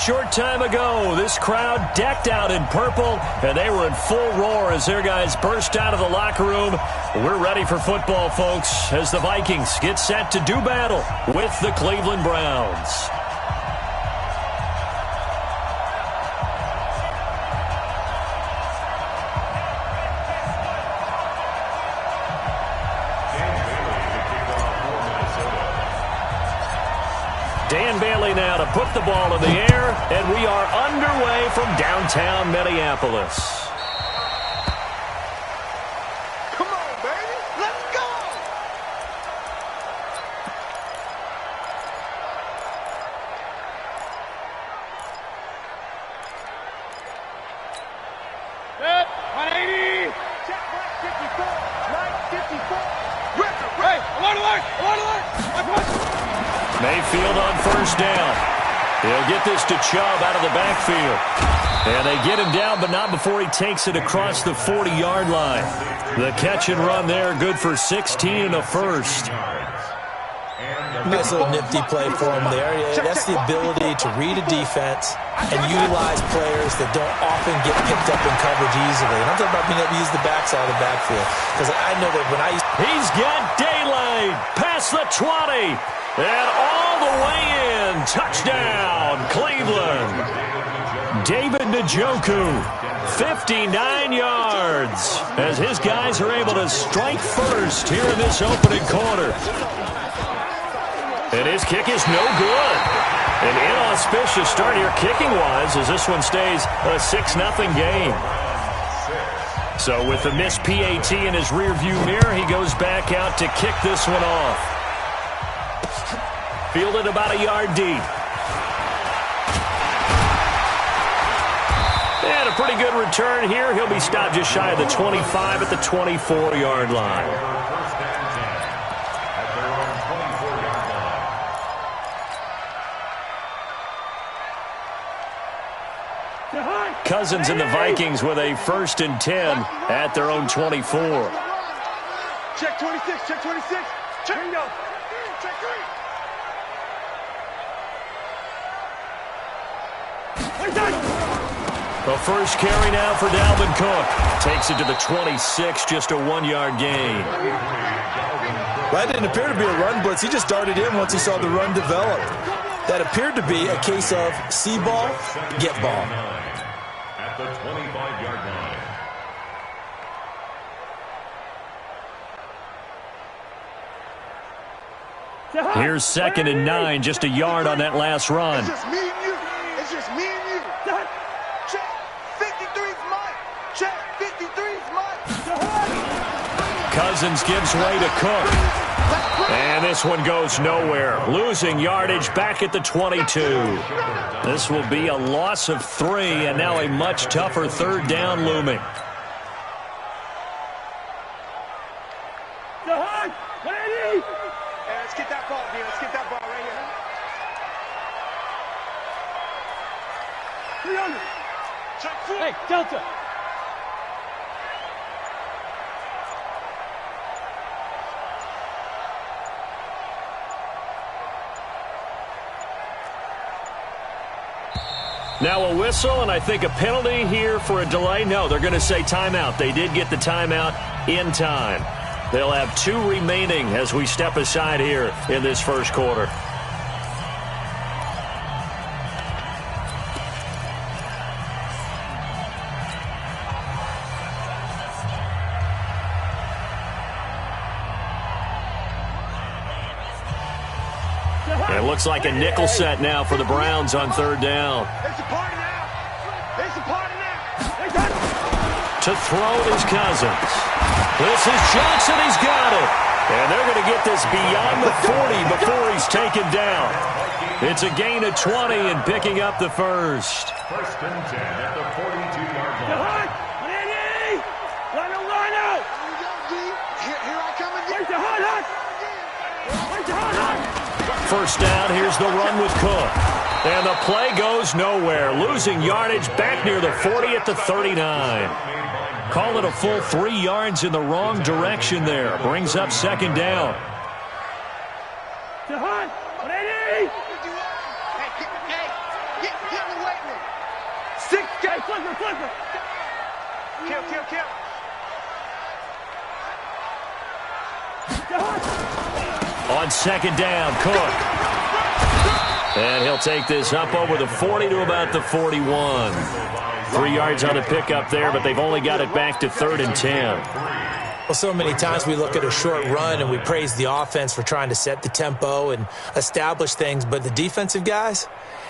Short time ago, this crowd decked out in purple, and they were in full roar as their guys burst out of the locker room. We're ready for football, folks, as the Vikings get set to do battle with the Cleveland Browns. Dan Bailey now to put the ball in the air, and we are underway from downtown Minneapolis. Come on, baby. Let's go. Set, 180. Check, right 54. Right 54. Right. Alert. Mayfield on first down. He'll get this to Chubb out of the backfield. And they get him down, but not before he takes it across the 40-yard line. The catch and run there, good for 16 and a first. Nice little nifty play for him there. Yeah, that's the ability to read a defense and utilize players that don't often get picked up in coverage easily. And I'm talking about being able to use the backside of the backfield. Because I know that when I used... He's got daylight past the 20. And all the way in. Touchdown, Cleveland. David Njoku, 59 yards, as his guys are able to strike first here in this opening quarter. And his kick is no good. An inauspicious start here kicking-wise as this one stays a 6-0 game. So with the missed PAT in his rearview mirror, he goes back out to kick this one off. Fielded about a yard deep. And a pretty good return here. He'll be stopped just shy of the 25 at the 24-yard line. Cousins and the Vikings with a 1st and 10 at their own 24. Check 26, check 26. Check. Bingo. Check 3. The first carry now for Dalvin Cook. Takes it to the 26, just a 1-yard gain. That didn't appear to be a run blitz. He just darted in once he saw the run develop. That appeared to be a case of see ball, get ball. At the 25-yard line. Here's 2nd and 9, just a yard on that last run. It's just me and you. It's just me and you. Check. 53's mine. Check. 53's mine. Cousins gives way to Cook. And this one goes nowhere. Losing yardage back at the 22. This will be a loss of 3, and now a much tougher 3rd down looming. Let's get that ball here. Let's get that ball right here. Check 4. Hey, Delta. Now a whistle, and I think a penalty here for a delay. No, they're going to say timeout. They did get the timeout in time. They'll have 2 remaining as we step aside here in this first quarter. It looks like a nickel set now for the Browns on 3rd down. It's a party now. It's a party now. To throw is Cousins. This is Johnson. He's got it. And they're going to get this beyond the 40 before he's taken down. It's a gain of 20 and picking up the first. 1st and 10 at the 42-yard line. Line out. Here I come again. First down, here's the run with Cook. And the play goes nowhere. Losing yardage back near the 40 at the 39. Call it a full 3 yards in the wrong direction there. Brings up 2nd down. Get flipper. Kill. On second down, Cook. And he'll take this up over the 40 to about the 41. 3 yards on the pickup there, but they've only got it back to 3rd and 10. Well, so many times we look at a short run and we praise the offense for trying to set the tempo and establish things, but the defensive guys,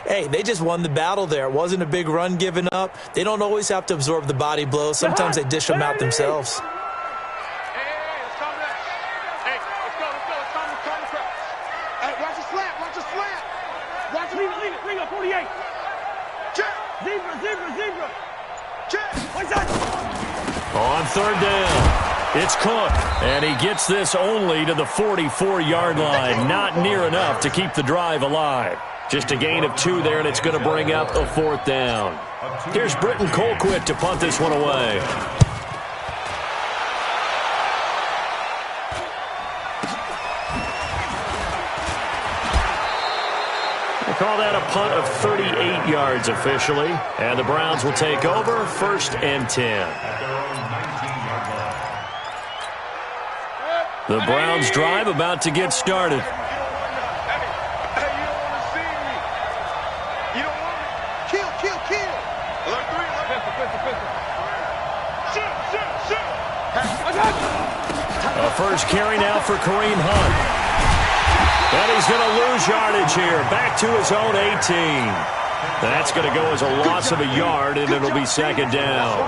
hey, they just won the battle there. It wasn't a big run given up. They don't always have to absorb the body blows. Sometimes they dish them out themselves. Zebra. On 3rd down, it's Cook, and he gets this only to the 44-yard line. Not near enough to keep the drive alive. Just a gain of 2 there, and it's going to bring up a 4th down. Here's Britton Colquitt to punt this one away. Call that a punt of 38 yards officially. And the Browns will take over 1st and 10. The Browns drive about to get started. Hey, you don't want to see me. You don't want me. Kill. Alert 3. Shoot. A first carry now for Kareem Hunt. And he's going to lose yardage here. Back to his own 18. That's going to go as a loss of a yard, and it'll be 2nd down.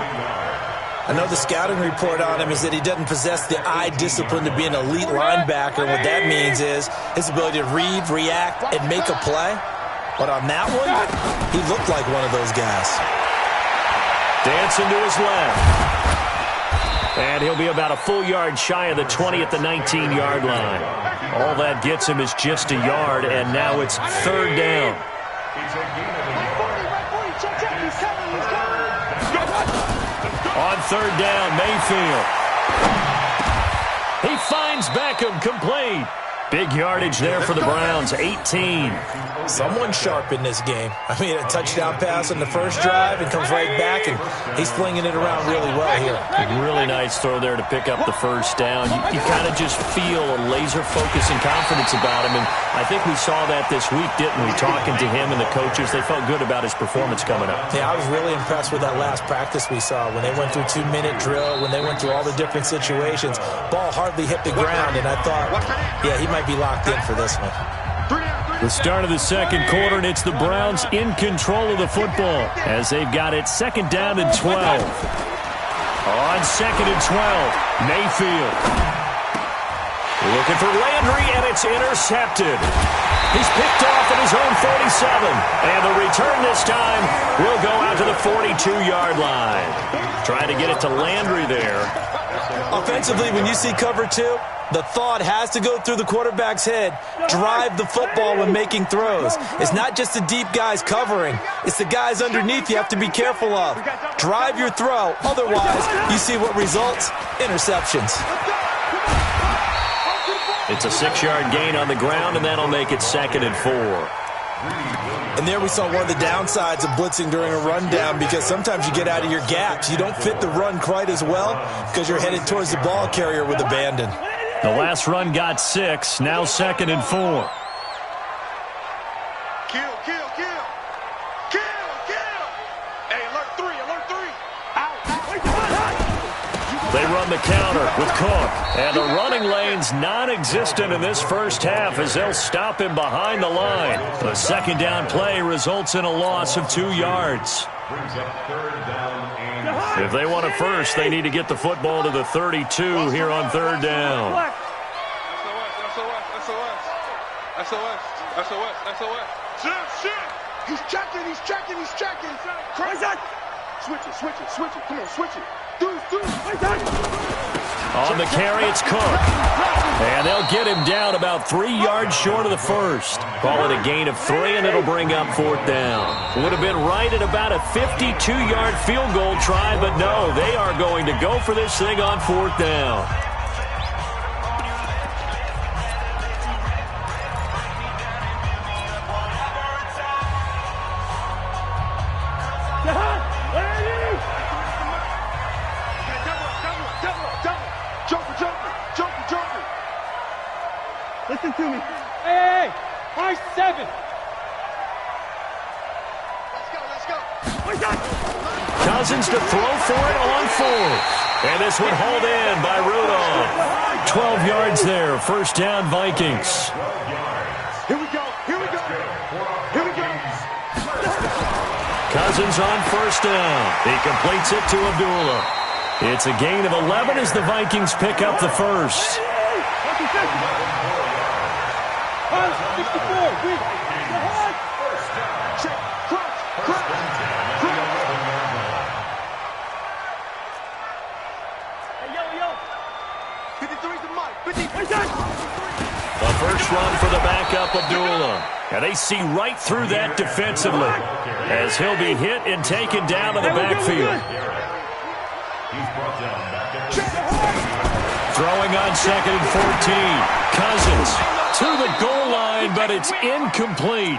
I know the scouting report on him is that he doesn't possess the eye discipline to be an elite linebacker. What that means is his ability to read, react, and make a play. But on that one, he looked like one of those guys. Dancing to his left. And he'll be about a full yard shy of the 20 at the 19-yard line. All that gets him is just a yard, and now it's 3rd down. On 3rd down, Mayfield. He finds Beckham complete. Big yardage there for the Browns, 18. Someone sharp in this game. I mean, a touchdown pass on the first drive and comes right back, and he's flinging it around really well here. Really nice throw there to pick up the 1st down. You kind of just feel a laser focus and confidence about him, and I think we saw that this week, didn't we? Talking to him and the coaches, they felt good about his performance coming up. Yeah, I was really impressed with that last practice we saw when they went through 2-minute drill, when they went through all the different situations. Ball hardly hit the ground, and I thought, yeah, he might be locked in for this one. The start of the 2nd quarter, and it's the Browns in control of the football as they've got it 2nd down and 12. On 2nd and 12, Mayfield. Looking for Landry, and it's intercepted. He's picked off at his own 47, and the return this time will go out to the 42-yard line. Trying to get it to Landry there. Offensively, when you see cover 2, the thought has to go through the quarterback's head. Drive the football when making throws. It's not just the deep guys covering. It's the guys underneath you have to be careful of. Drive your throw. Otherwise, you see what results? Interceptions. It's a 6-yard gain on the ground, and that'll make it 2nd and 4. And there we saw one of the downsides of blitzing during a rundown, because sometimes you get out of your gaps. You don't fit the run quite as well because you're headed towards the ball carrier with abandon. The last run got 6, now 2nd and 4. Kill. Hey, alert 3. They run the counter with Cook. And the running lane's non-existent in this first half as they'll stop him behind the line. The 2nd down play results in a loss of 2 yards. If they want a first, they need to get the football to the 32 here on 3rd down. SOS. He's checking. Switch it. Come on, switch it. Do it. On the carry, it's Cook. And they'll get him down about 3 yards short of the first. Call it a gain of 3, and it'll bring up 4th down. Would have been right at about a 52-yard field goal try, but no, they are going to go for this thing on 4th down. Cousins to throw for it on fourth. And this one hauled in by Rudolph. 12 yards there. First down, Vikings. Here we go. Here we go. Here we go. Cousins on first down. He completes it to Abdullah. It's a gain of 11 as the Vikings pick up the first. 64. Check. Crunch. 53's the mic. 53. A first run for the backup, Abdullah. And they see right through that defensively as he'll be hit and taken down to the backfield. Throwing on 2nd and 14. Cousins to the goal line, but it's incomplete.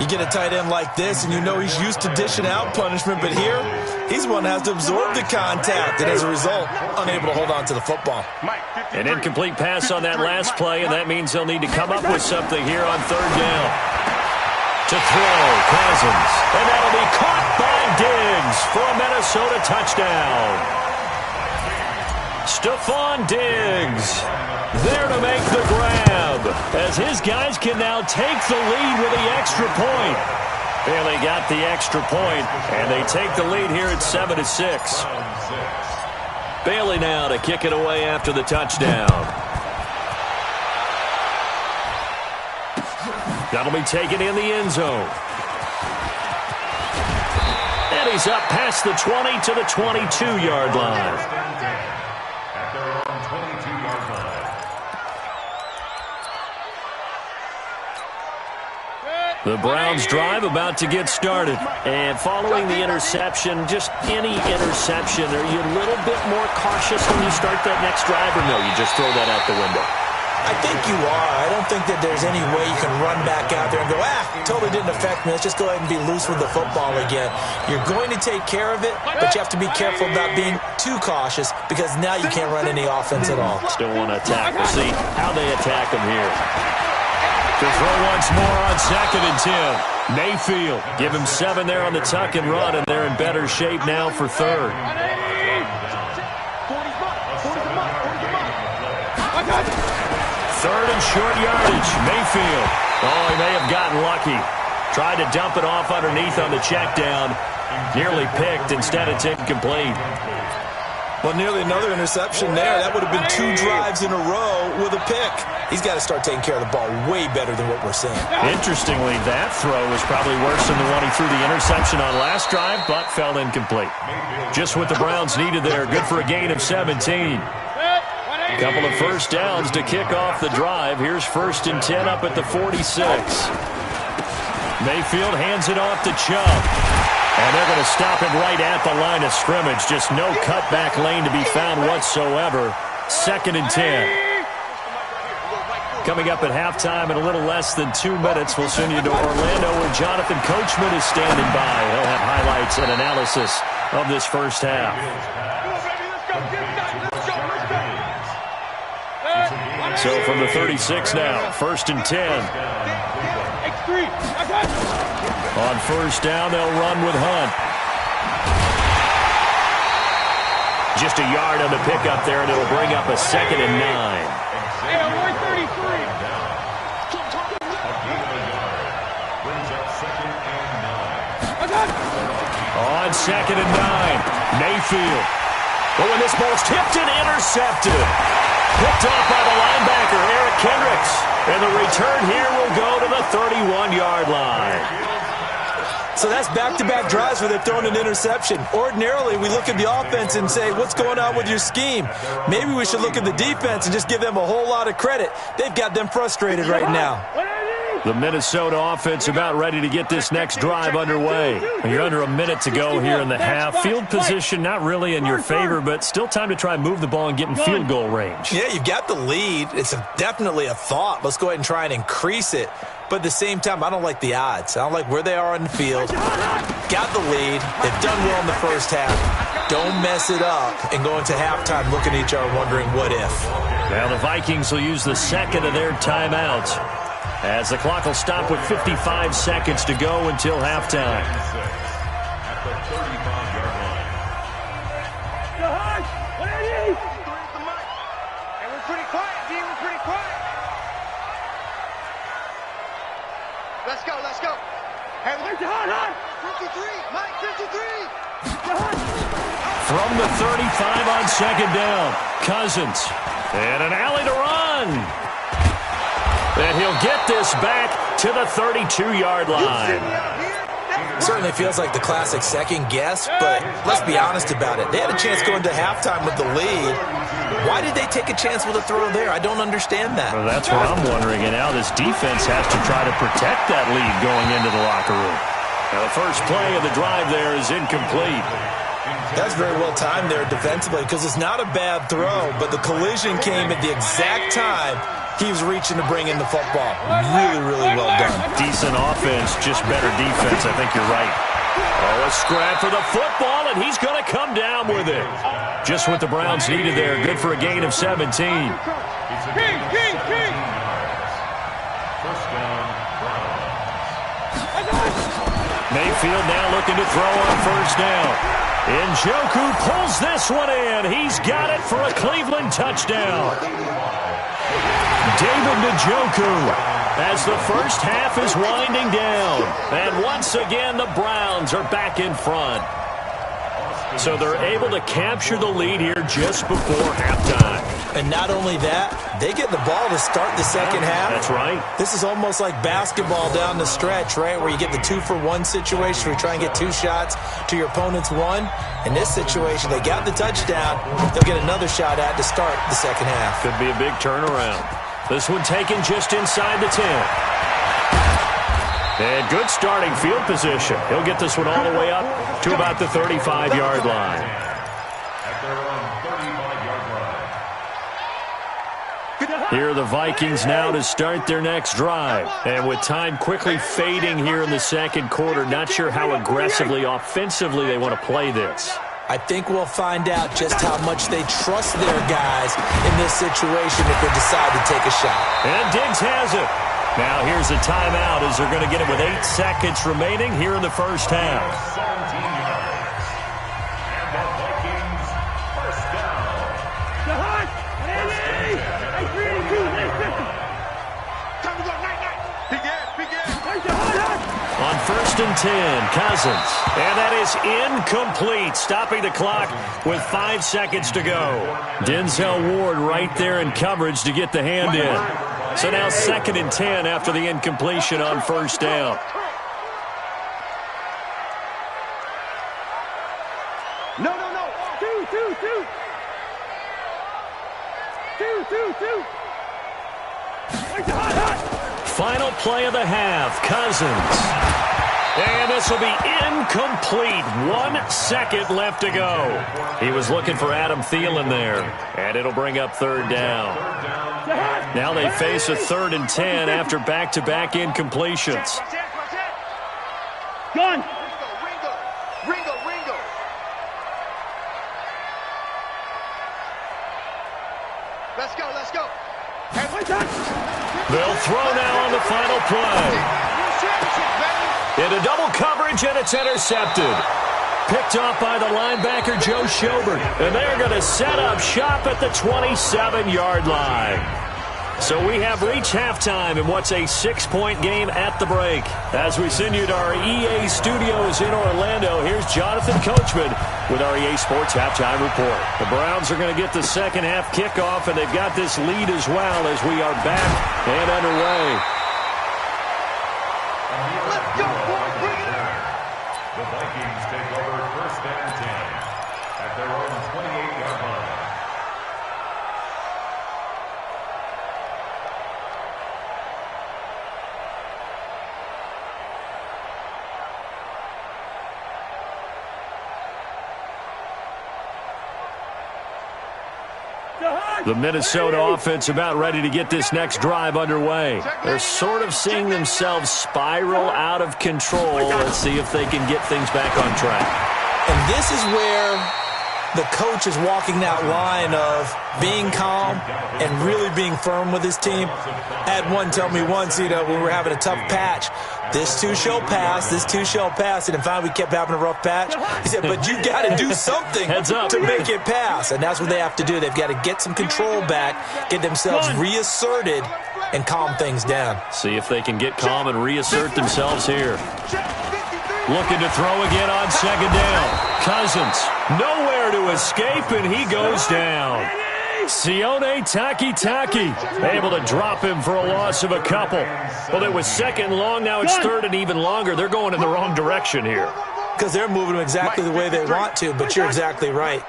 You get a tight end like this, and you know he's used to dishing out punishment, but here, he's one that has to absorb the contact, and as a result, unable to hold on to the football. An incomplete pass on that last play, and that means they'll need to come up with something here on third down. To throw, Cousins, and that'll be caught by Diggs for a Minnesota touchdown. Stephon Diggs there to make the grab as his guys can now take the lead with the extra point. Bailey got the extra point, and they take the lead here at 7-6. Bailey now to kick it away after the touchdown. That'll be taken in the end zone. And he's up past the 20 to the 22-yard line. The Browns drive about to get started. And following the interception, just any interception, are you a little bit more cautious when you start that next drive, or no, you just throw that out the window? I think you are. I don't think that there's any way you can run back out there and go, totally didn't affect me. Let's just go ahead and be loose with the football again. You're going to take care of it, but you have to be careful about being too cautious because now you can't run any offense at all. Still want to attack. We'll see how they attack them here. To throw once more on 2nd and 10. Mayfield, give him 7 there on the tuck and run, and they're in better shape now for third. Third and short yardage. Mayfield. Oh, he may have gotten lucky. Tried to dump it off underneath on the check down. Nearly picked. Instead, it's incomplete. Well, nearly another interception there. That would have been 2 drives in a row with a pick. He's got to start taking care of the ball way better than what we're seeing. Interestingly, that throw was probably worse than the one he threw the interception on last drive, but fell incomplete. Just what the Browns needed there. Good for a gain of 17. A couple of first downs to kick off the drive. Here's 1st and 10 up at the 46. Mayfield hands it off to Chubb. And they're going to stop him right at the line of scrimmage. Just no cutback lane to be found whatsoever. 2nd and 10. Coming up at halftime in a little less than 2 minutes, we'll send you to Orlando where Jonathan Coachman is standing by. He'll have highlights and analysis of this first half. So from the 36 now, 1st and 10. On first down, they'll run with Hunt. Just a yard on the pickup there, and it'll bring up a 2nd and 9. On 2nd and 9, Mayfield. But when this ball's tipped and intercepted. Picked off by the linebacker, Eric Kendricks. And the return here will go to the 31-yard line. So that's back-to-back drives where they're throwing an interception. Ordinarily, we look at the offense and say, what's going on with your scheme? Maybe we should look at the defense and just give them a whole lot of credit. They've got them frustrated right now. The Minnesota offense about ready to get this next drive underway. You're under a minute to go here in the half. Field position not really in your favor, but still time to try and move the ball and get in field goal range. Yeah, you've got the lead. It's definitely a thought. Let's go ahead and try and increase it. But at the same time, I don't like the odds. I don't like where they are on the field. Got the lead. They've done well in the first half. Don't mess it up and go into halftime looking at each other wondering what if. Now the Vikings will use the 2nd of their timeouts as the clock will stop with 55 seconds to go until halftime. the 35-yard line. Hey, we're pretty quiet, D. We're pretty quiet. Let's go, let's go. Hey, 53, Mike, 53. From the 35 on second down, Cousins. And an alley to run. And he'll get this back to the 32-yard line. Certainly feels like the classic second guess, but let's be honest about it. They had a chance going to halftime with the lead. Why did they take a chance with a throw there? I don't understand that. Well, that's what I'm wondering. And now this defense has to try to protect that lead going into the locker room. Now, the first play of the drive there is incomplete. That's very well timed there defensively because it's not a bad throw, but the collision came at the exact time he was reaching to bring in the football. Really, really well done. Decent offense, just better defense. I think you're right. Oh, a scrap for the football, and he's going to come down with it. Just what the Browns needed there. Good for a gain of 17. First down, Mayfield now looking to throw on first down. Njoku pulls this one in. He's got it for a Cleveland touchdown. David Njoku as the first half is winding down. And once again, the Browns are back in front. So they're able to capture the lead here just before halftime. And not only that, they get the ball to start the second half. That's right. This is almost like basketball down the stretch, right, where you get the 2-for-1 situation where you try and get 2 shots to your opponent's 1. In this situation, they got the touchdown. They'll get another shot at to start the second half. Could be a big turnaround. This one taken just inside the 10. And good starting field position. He'll get this one all the way up to about the 35-yard line. at their own 35-yard line. Here are the Vikings now to start their next drive. And with time quickly fading here in the second quarter, not sure how aggressively, offensively they want to play this. I think we'll find out just how much they trust their guys in this situation if they decide to take a shot. And Diggs has it. Now here's a timeout as they're going to get it with 8 seconds remaining here in the first half. 17 yards. And the Vikings first down. On first and 10, Cousins. And that is incomplete, stopping the clock with 5 seconds to go. Denzel Ward right there in coverage to get the hand in. So now 2nd and 10 after the incompletion on first down. No. 2. Final play of the half, Cousins. And this will be incomplete. 1 second left to go. He was looking for Adam Thielen there. And it'll bring up 3rd down. Now they face a 3rd and 10 after back-to-back incompletions. Gun. Ringo. Let's go. They'll throw now on the final play. Into double coverage, and it's intercepted. Picked off by the linebacker, Joe Schobert. And they're going to set up shop at the 27-yard line. So we have reached halftime in what's a 6-point game at the break. As we send you to our EA studios in Orlando, here's Jonathan Coachman with our EA Sports Halftime Report. The Browns are going to get the second half kickoff, and they've got this lead as well as we are back and underway. Let's go, boys. Bring it on. The Vikings take over 1st and 10 at their own 28-yard line. The Minnesota offense about ready to get this next drive underway. They're sort of seeing themselves spiral out of control. Let's see if they can get things back on track. And this is where the coach is walking that line of being calm and really being firm with his team. I had one tell me once, when we were having a tough patch, this too shall pass, this too shall pass. And finally we kept having a rough patch. He said, but you got to do something to make it pass. And that's what they have to do. They've got to get some control back, get themselves reasserted, and calm things down. See if they can get calm and reassert themselves here. Looking to throw again on second down. Cousins, nowhere to escape, and he goes down. Sione Takitaki able to drop him for a loss of a couple. Well, it was second and long. Now it's third and even longer. They're going in the wrong direction here. Because they're moving them exactly the way they want to, but you're exactly right.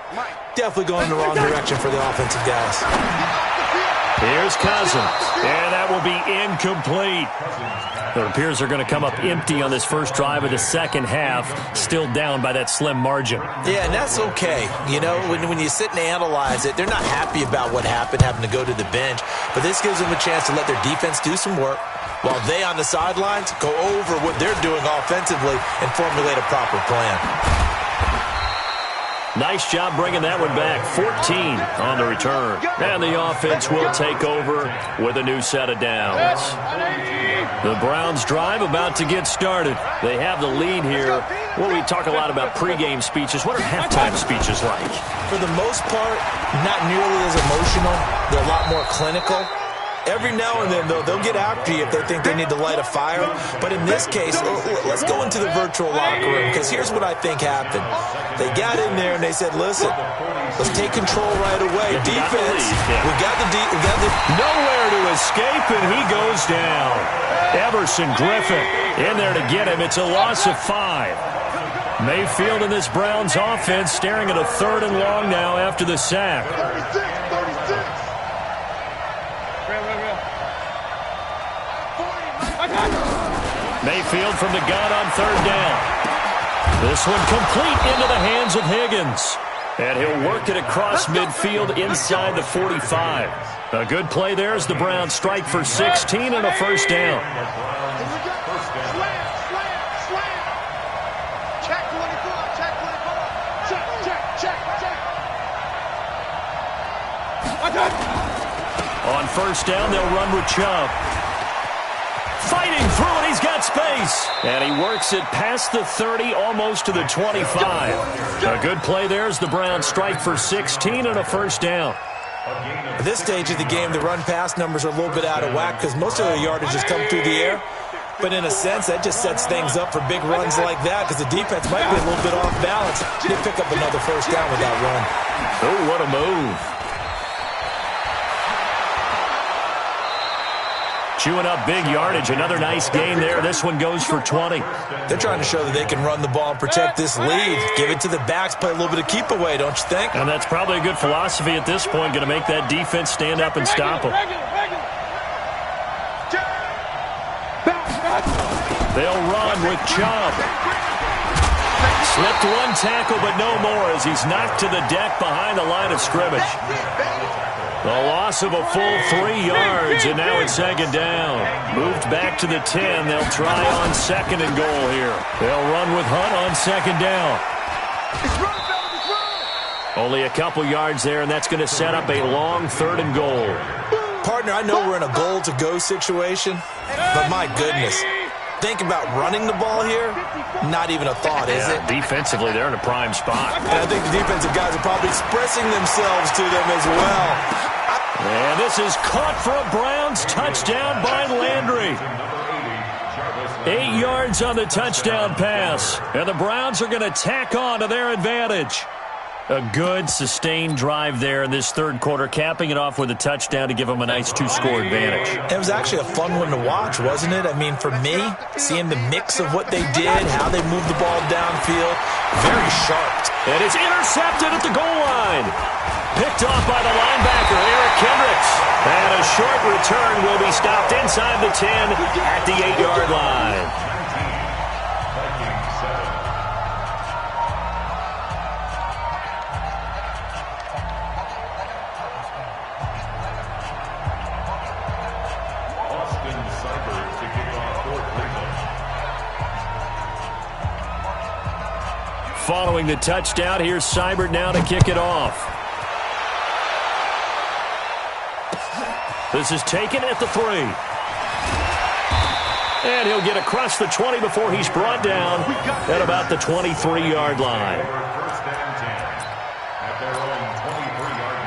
Definitely going in the wrong direction for the offensive guys. Here's Cousins, and that will be incomplete. It appears they're going to come up empty on this first drive of the second half, still down by that slim margin. Yeah, and that's okay. When you sit and analyze it, they're not happy about what happened, having to go to the bench. But this gives them a chance to let their defense do some work while they on the sidelines go over what they're doing offensively and formulate a proper plan. Nice job bringing that one back. 14 on the return. And the offense will take over with a new set of downs. The Browns drive about to get started. They have the lead here. Well, we talk a lot about pregame speeches. What are halftime speeches like? For the most part, not nearly as emotional. They're a lot more clinical. Every now and then, though, they'll get after you if they think they need to light a fire. But in this case, let's go into the virtual locker room, because here's what I think happened. They got in there and they said, listen, let's take control right away. Defense, we got the nowhere to escape, and he goes down. Everson Griffin in there to get him. It's a loss of 5. Mayfield and this Browns offense staring at a third and long now after the sack. 36. Mayfield from the gun on third down. This one complete into the hands of Higgins. And he'll work it across midfield inside the 45. A good play there as the Browns strike for 16 and a first down. On first down, they'll run with Chubb. Fighting through, and he's got space. And he works it past the 30, almost to the 25. A good play there as the Browns strike for 16 and a first down. At this stage of the game, the run-pass numbers are a little bit out of whack because most of the yardage has come through the air. But in a sense, that just sets things up for big runs like that because the defense might be a little bit off balance. They pick up another first down with that run. Oh, what a move. Chewing up big yardage. Another nice gain there. This one goes for 20. They're trying to show that they can run the ball and protect this lead. Give it to the backs, play a little bit of keep away, don't you think? And that's probably a good philosophy at this point. Going to make that defense stand up and stop them. They'll run with Chubb. Slipped one tackle, but no more as he's knocked to the deck behind the line of scrimmage. The loss of a full 3 yards, and now it's second down. Moved back to the 10. They'll try on second and goal here. They'll run with Hunt on second down. Only a couple yards there, and that's going to set up a long third and goal. Partner, I know we're in a goal-to-go situation, but my goodness. Think about running the ball here, not even a thought, is it? Defensively, they're in a prime spot. And I think the defensive guys are probably expressing themselves to them as well. And this is caught for a Browns touchdown by Landry. 8 yards on the touchdown pass. And the Browns are going to tack on to their advantage. A good, sustained drive there in this third quarter, capping it off with a touchdown to give them a nice 2-score advantage. It was actually a fun one to watch, wasn't it? I mean, for me, seeing the mix of what they did, how they moved the ball downfield, very sharp. And it's intercepted at the goal line. Picked off by the linebacker, Eric Kendricks. And a short return will be stopped inside the 10 at the 8-yard line. Following the touchdown, here's Seibert now to kick it off. This is taken at the 3. And he'll get across the 20 before he's brought down at about the 23-yard line. First and 10 at their own 23-yard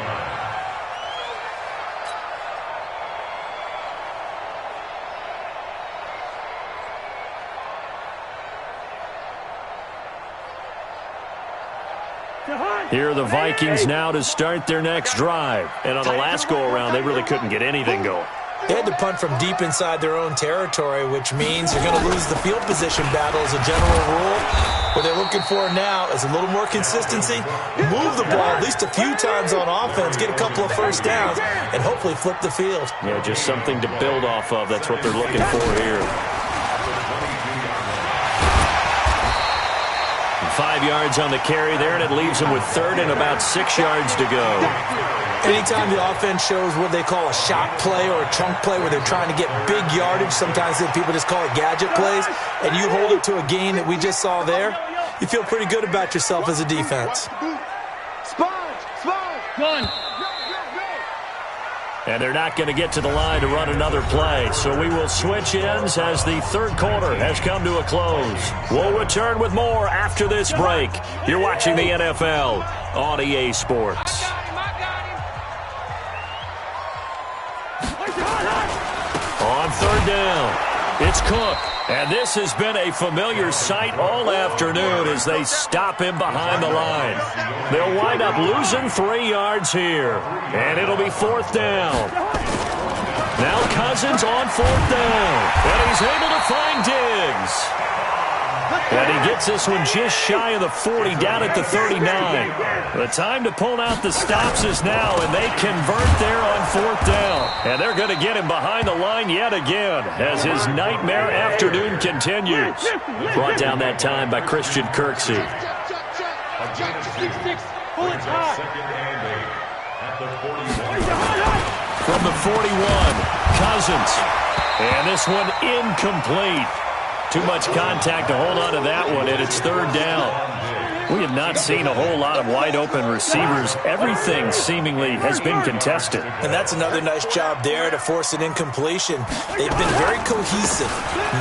line. Here are the Vikings now to start their next drive. And on the last go-around, they really couldn't get anything going. They had to punt from deep inside their own territory, which means you're going to lose the field position battle as a general rule. What they're looking for now is a little more consistency, move the ball at least a few times on offense, get a couple of first downs, and hopefully flip the field. Yeah, just something to build off of. That's what they're looking for here. 5 yards on the carry there, and it leaves them with 3rd and about 6 yards to go. Anytime the offense shows what they call a shot play or a chunk play where they're trying to get big yardage, sometimes people just call it gadget plays, and you hold it to a gain that we just saw there, you feel pretty good about yourself as a defense. Done. And they're not going to get to the line to run another play. So we will switch ends as the third quarter has come to a close. We'll return with more after this break. You're watching the NFL on EA Sports. On 3rd down, it's Cook. And this has been a familiar sight all afternoon as they stop him behind the line. They'll wind up losing 3 yards here. And it'll be 4th down. Now Cousins on 4th down. And he's able to find Diggs. And he gets this one just shy of the 40, down at the 39. The time to pull out the stops is now, and they convert there on 4th down. And they're going to get him behind the line yet again as his nightmare afternoon continues. Brought down that time by Christian Kirksey. From the 41, Cousins. And this one incomplete. Too much contact to hold on to that one, and it's 3rd down. We have not seen a whole lot of wide-open receivers. Everything seemingly has been contested. And that's another nice job there to force an incompletion. They've been very cohesive,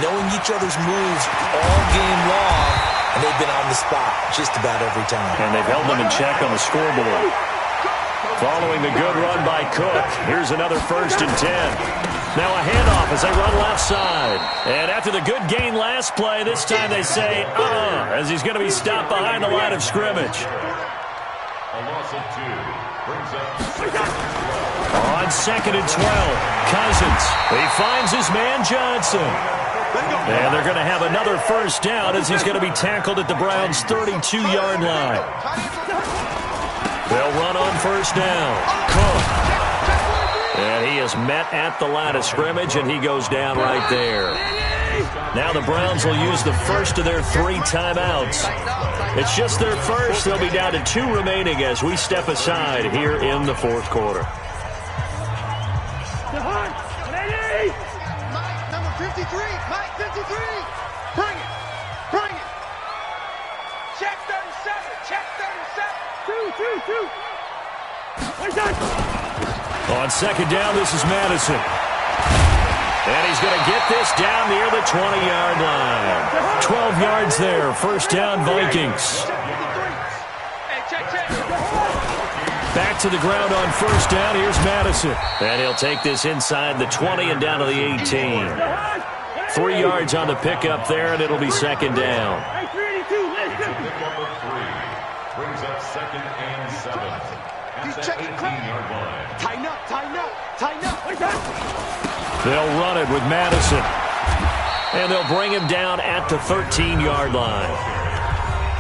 knowing each other's moves all game long, and they've been on the spot just about every time. And they've held them in check on the scoreboard. Following the good run by Cook, here's another 1st and 10. Now a handoff as they run left side. And after the good gain last play, this time they say, as he's going to be stopped behind the line of scrimmage. A loss of 2 brings up On 2nd and 12, Cousins. He finds his man Johnson. And they're going to have another 1st down as he's going to be tackled at the Browns' 32-yard line. They'll run on 1st down. Cook. And he is met at the line of scrimmage, and he goes down right there. Now the Browns will use the first of their 3 timeouts. It's just their first. They'll be down to 2 remaining as we step aside here in the 4th quarter. Mike, number 53. Mike, 53. Bring it. Bring it. Check 37. Check 37. 2. On 2nd down, this is Madison. And he's going to get this down near the 20-yard line. 12 yards there. 1st down, Vikings. Back to the ground on 1st down. Here's Madison. And he'll take this inside the 20 and down to the 18. 3 yards on the pickup there, and it'll be 2nd down. brings up 2nd and 7. At the 18-yard line. Tighten up. They'll run it with Madison. And they'll bring him down at the 13-yard line.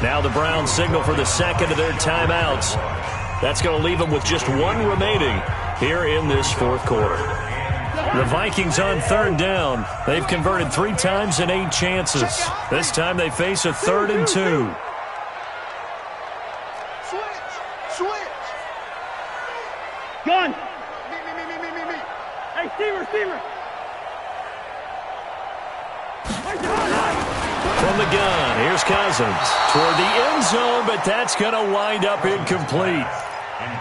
Now the Browns signal for the 2nd of their timeouts. That's going to leave them with just 1 remaining here in this 4th quarter. The Vikings on 3rd down. They've converted 3 times in 8 chances. This time they face a 3rd and 2. Switch. Gun. Me. Hey, receiver. From the gun, Here's Cousins toward the end zone, but that's going to wind up incomplete.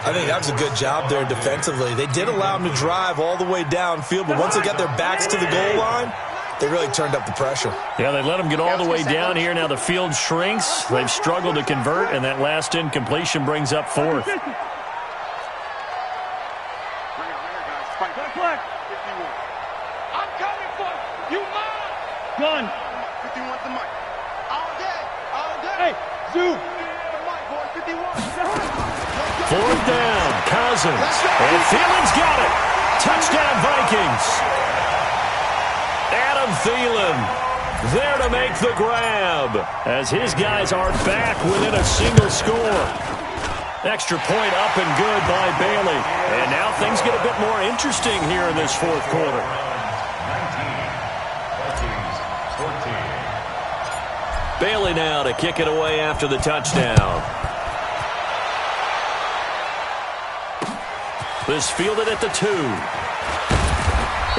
I think that was a good job there defensively. They did allow them to drive all the way downfield, but once they got their backs to the goal line, they really turned up the pressure. Yeah, they let them get all the way down here. Now the field shrinks. They've struggled to convert, and that last incompletion brings up fourth. I'm coming for you. Mine. Gun. 51's the mic. All day. All day. Hey, Zoo. The mic, boy. 51. Fourth down, Cousins. And Thielen's got it. Touchdown, Vikings. Adam Thielen there to make the grab as his guys are back within a single score. Extra point up and good by Bailey. And now things get a bit more interesting here in this fourth quarter. 19, 14. Bailey now to kick it away after the touchdown. This fielded at the 2.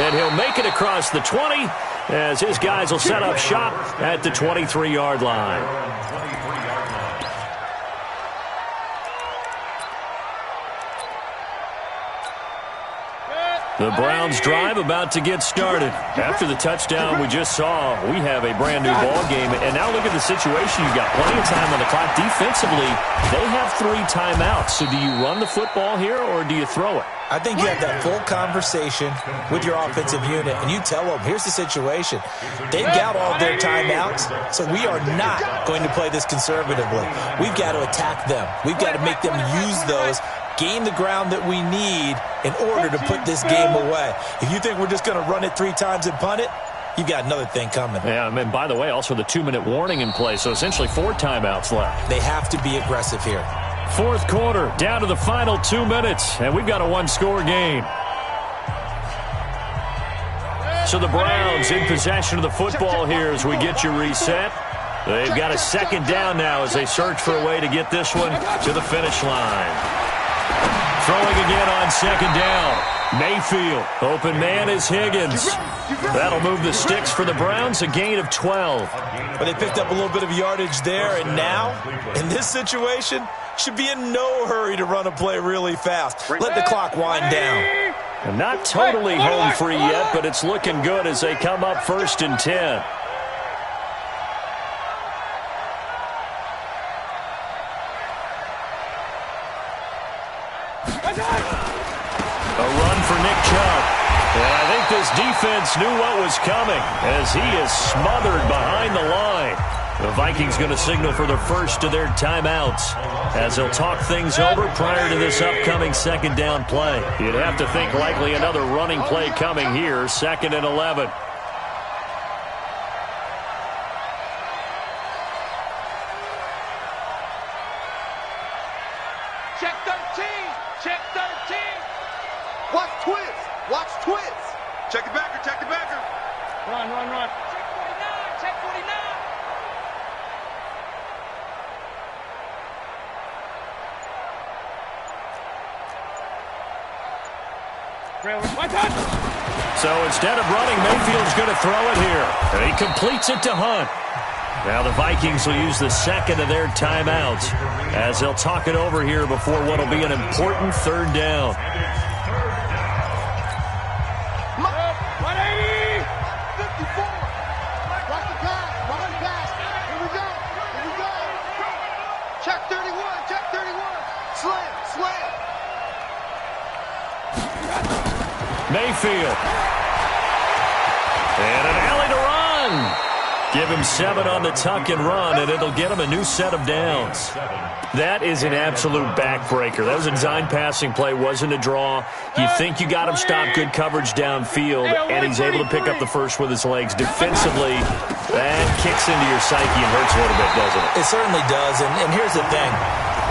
And he'll make it across the 20 as his guys will set up shop at the 23-yard line. The Browns drive about to get started. After the touchdown we just saw, we have a brand new ball game. And now look at the situation. You've got plenty of time on the clock. Defensively, they have 3 timeouts. So do you run the football here or do you throw it? I think you have that full conversation with your offensive unit, and you tell them, here's the situation. They've got all their timeouts, so we are not going to play this conservatively. We've got to attack them. We've got to make them use those, gain the ground that we need in order to put this game away. If you think we're just going to run it 3 times and punt it, you've got another thing coming. Yeah, and by the way, also the 2-minute warning in play, so essentially 4 timeouts left. They have to be aggressive here. Fourth quarter, down to the final 2 minutes, and we've got a 1-score game. So the Browns in possession of the football here as we get you reset. They've got a second down now as they search for a way to get this one to the finish line. Throwing again on second down. Mayfield. Open man is Higgins. That'll move the sticks for the Browns, a gain of 12. But they picked up a little bit of yardage there, and now, in this situation, should be in no hurry to run a play really fast. Let the clock wind down. And not totally home free yet, but it's looking good as they come up 1st and 10. A run for Nick Chubb. And I think this defense knew what was coming as he is smothered behind the line. The Vikings going to signal for the first of their timeouts as they'll talk things over prior to this upcoming second down play. You'd have to think likely another running play coming here, 2nd and 11. Check 13. Check 13. Watch twist. Watch twist. Check the backer. Check the backer. Run, run, run. Check 49. Check 49. So instead of running, Mayfield's going to throw it here. And he completes it to Hunt. Now the Vikings will use the second of their timeouts as they'll talk it over here before what will be an important 3rd down. 180. 54. Watch the pass. Watch the pass. Here we go. Here we go. Check 31. Check 31. Slam. Slam. Mayfield. And an alley to run. Give him 7 on the tuck and run, and it'll get him a new set of downs. That is an absolute backbreaker. That was a design passing play, wasn't a draw. You think you got him stopped, good coverage downfield, and he's able to pick up the first with his legs. Defensively, that kicks into your psyche and hurts a little bit, doesn't it? It certainly does, and here's the thing.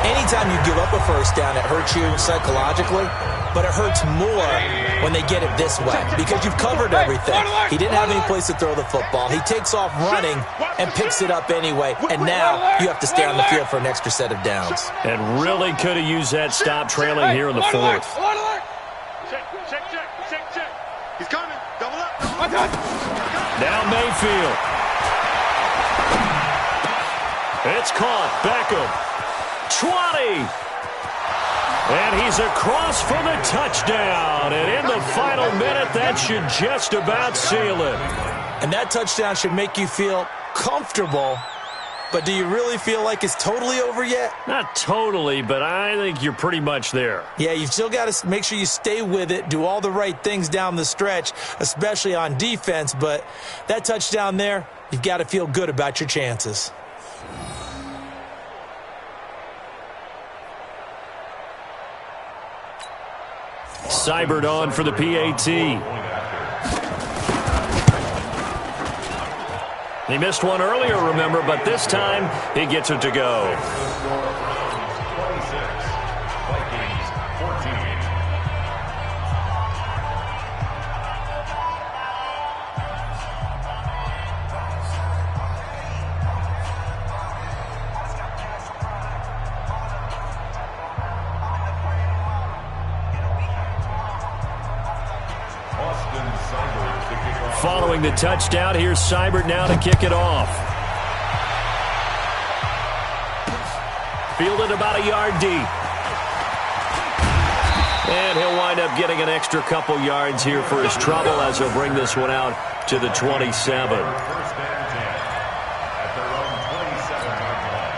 Anytime you give up a first down, it hurts you psychologically, but it hurts more when they get it this way because you've covered everything. He didn't have any place to throw the football. He takes off running and picks it up anyway, and now you have to stay on the field for an extra set of downs. And really could have used that stop trailing here in the 4th. Check, check, check, check, check. He's coming. Double up. Now Mayfield. It's caught. Beckham. 20. And he's across for the touchdown. And in the final minute, that should just about seal it. And that touchdown should make you feel comfortable. But do you really feel like it's totally over yet? Not totally, but I think you're pretty much there. Yeah, you've still got to make sure you stay with it, do all the right things down the stretch, especially on defense. But that touchdown there, you've got to feel good about your chances. Seibert on for the PAT. He missed one earlier, remember, but this time he gets it to go. 26, Vikings 14. Following the touchdown, here's Seibert now to kick it off. Fielded about a yard deep. And he'll wind up getting an extra couple yards here for his trouble as he'll bring this one out to the 27. First and 10 at their own 27-yard line.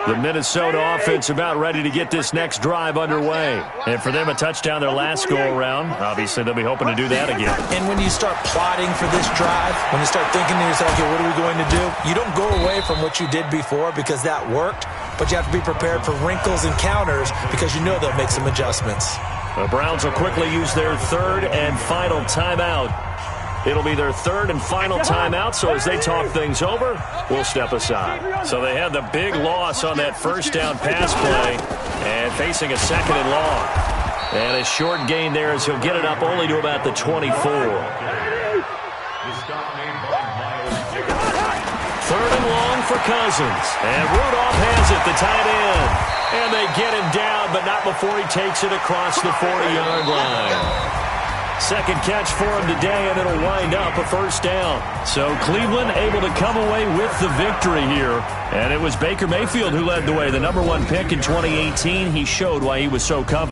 The Minnesota offense about ready to get this next drive underway. And for them, a touchdown their last go-around. Obviously, they'll be hoping to do that again. And when you start plotting for this drive, when you start thinking to yourself, okay, what are we going to do? You don't go away from what you did before because that worked, but you have to be prepared for wrinkles and counters because you know they'll make some adjustments. The Browns will quickly use their third and final timeout. It'll be their third and final timeout, so as they talk things over, we'll step aside. So they had the big loss on that first down pass play and facing a second and long. And a short gain there as he'll get it up only to about the 24. Third and long for Cousins. And Rudolph has it, the tight end. And they get him down, but not before he takes it across the 40-yard line. Second catch for him today, and it'll wind up a first down. So Cleveland able to come away with the victory here. And it was Baker Mayfield who led the way, the #1 pick in 2018. He showed why he was so confident.